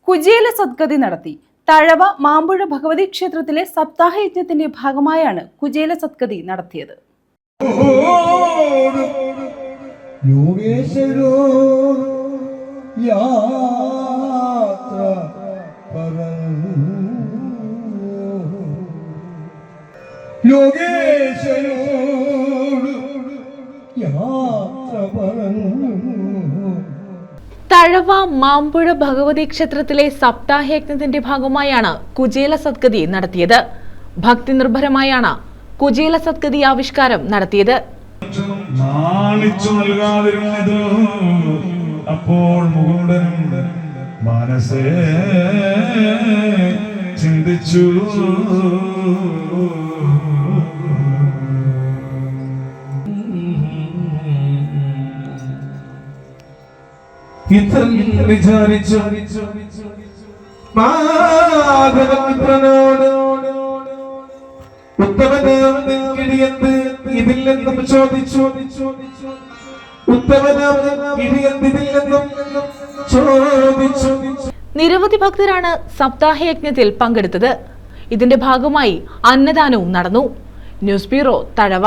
കുചേല സദ്ഗതി നടത്തി. തഴവ മാമ്പുഴ ഭഗവതി ക്ഷേത്രത്തിലെ സപ്താഹ യജ്ഞത്തിന്റെ ഭാഗമായാണ് കുചേല സദ്ഗതി നടത്തിയത്. തഴവ മാമ്പുഴ ഭഗവതി ക്ഷേത്രത്തിലെ സപ്താഹയജ്ഞത്തിന്റെ ഭാഗമായാണ് കുചേല സദ്ഗതി നടത്തിയത്. ഭക്തി നിർഭരമായാണ് കുചേല സദ്ഗതി ആവിഷ്കാരം നടത്തിയത്. അപ്പോൾ മുകുന്ദനും മനസ്സേ ചിന്തിച്ചു, ഇത്തരം വിചാരിച്ചു മാധവമിത്രനോട് ഉത്തമനാമതിന്ത് ഇതില്ലെന്നും ചോദിച്ചു. നിരവധി ഭക്തരാണ് സപ്താഹയജ്ഞത്തിൽ പങ്കെടുത്തത്. ഇതിന്റെ ഭാഗമായി അന്നദാനവും നടന്നു. News bureau, Thazhava.